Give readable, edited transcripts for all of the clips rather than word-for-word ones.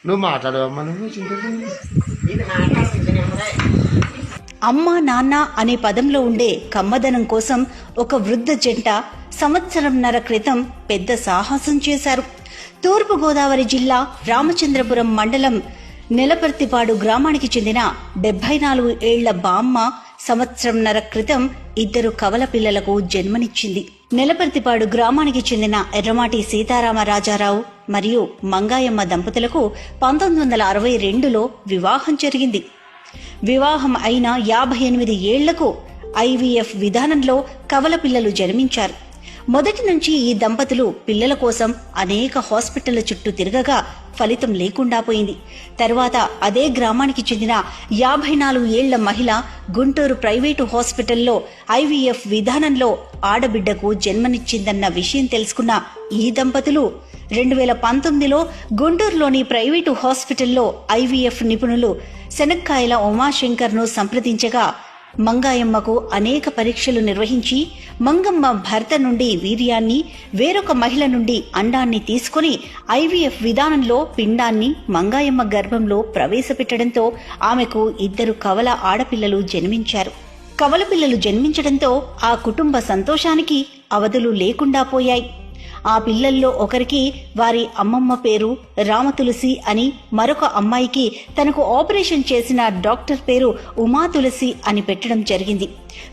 నువ్వు మాట్లాడవమ్మా, నువ్వు అమ్మ నాన్న అనే పదంలో ఉండే కమ్మదనం కోసం ఒక వృద్ధ జంట సంవత్సరంన్నర క్రితం పెద్ద సాహసం చేశారు. తూర్పుగోదావరి జిల్లా రామచంద్రపురం మండలం నెలపర్తిపాడు గ్రామానికి చెందిన 74 ఏళ్ల బామ్మ సంవత్సరంన్నర క్రితం 2 కవల పిల్లలకు జన్మనిచ్చింది. నెలపర్తిపాడు గ్రామానికి చెందిన ఎర్రమాటి సీతారామరాజారావు మరియు మంగాయమ్మ దంపతులకు 1962లో వివాహం జరిగింది. వివాహం అయిన 58 ఏళ్లకు ఐవీఎఫ్ విధానంలో కవల పిల్లలు జన్మించారు. మొదటి నుంచి ఈ దంపతులు పిల్లల కోసం అనేక హాస్పిటళ్ల చుట్టూ తిరగగా ఫలితం లేకుండా పోయింది. తర్వాత అదే గ్రామానికి చెందిన 54 ఏళ్ల మహిళ గుంటూరు ప్రైవేటు హాస్పిటల్లో ఐవీఎఫ్ విధానంలో ఆడబిడ్డకు జన్మనిచ్చిందన్న విషయం తెలుసుకున్న ఈ దంపతులు 2019లో గుంటూరులోని ప్రైవేటు హాస్పిటల్లో ఐవీఎఫ్ నిపుణులు శనక్కాయల ఉమాశంకర్ను సంప్రదించగా మంగాయమ్మకు అనేక పరీక్షలు నిర్వహించి మంగమ్మ భర్త నుండి వీర్యాన్ని, వేరొక మహిళ నుండి అండాన్ని తీసుకుని ఐవీఎఫ్ విధానంలో పిండాన్ని మంగాయమ్మ గర్భంలో ప్రవేశపెట్టడంతో ఆమెకు 2 కవల ఆడపిల్లలు జన్మించారు. కవల పిల్లలు జన్మించడంతో ఆ కుటుంబ సంతోషానికి అవధులు లేకుండా పోయాయి. ఆ పిల్లల్లో ఒకరికి వారి అమ్మమ్మ పేరు రామతులసి అని, మరొక అమ్మాయికి తనకు ఆపరేషన్ చేసిన డాక్టర్ పేరు ఉమాతులసి అని పెట్టడం జరిగింది.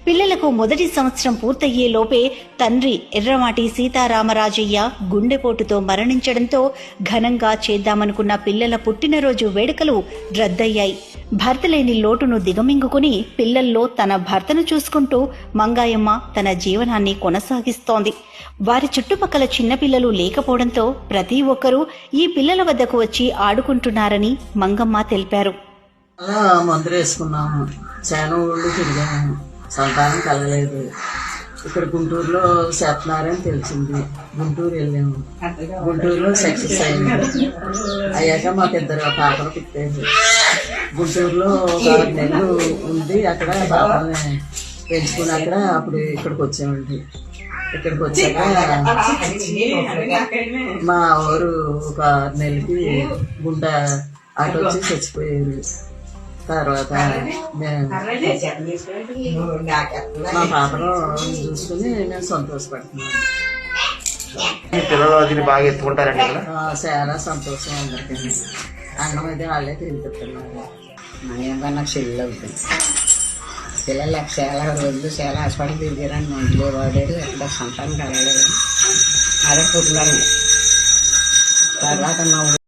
పిల్లలకు మొదటి సంవత్సరం పూర్తయ్యే లోపే తండ్రి ఎర్రమాటి సీతారామరాజయ్య గుండెపోటుతో మరణించడంతో ఘనంగా చేద్దామనుకున్న పిల్లల పుట్టినరోజు వేడుకలు రద్దయ్యాయి. భర్త లేని లోటును దిగమింగుకుని పిల్లల్లో తన భర్తను చూసుకుంటూ మంగాయమ్మ తన జీవనాన్ని కొనసాగిస్తోంది. వారి చుట్టుపక్కల చిన్నపిల్లలు లేకపోవడంతో ప్రతి ఒక్కరూ ఈ పిల్లల వద్దకు వచ్చి ఆడుకుంటున్నారని మంగమ్మ తెలిపారు. మందులు వేసుకున్నాము, చాలా ఊళ్ళు తిరిగాము, సంతానం కలగలేదు. ఇక్కడ గుంటూరులో చేస్తున్నారని తెలిసింది. గుంటూరు వెళ్ళాము, గుంటూరులో సక్సెస్ అయింది. అయ్యాక మాకు 2 పాపలు పుట్టారు. గుంటూరులో 6 నెలలు ఉంది. అక్కడ పాపల్ని పెంచుకుని అప్పుడు ఇక్కడికి వచ్చామండి. ఇక్కడికి వచ్చాక మా ఊరు ఒక 6 నెలలకి గుండె అటు వచ్చి చచ్చిపోయారు. తర్వాత మా పాపను చూసుకుని మేము సంతోషపడుతున్నాం. బాగా ఎత్తుకుంటారండి. చాలా సంతోషం అందరికీ. అన్నం అయితే వాళ్ళే తింటున్నారు. నాకు చెల్లి అవుతుంది. పిల్లలు చాలా రోజులు చాలా హాస్పిటల్ తిరిగారని మందులు వాడాడు. ఎక్కడ సంతానం కలగలేదు. అదే పుట్టినారండి. తర్వాత మా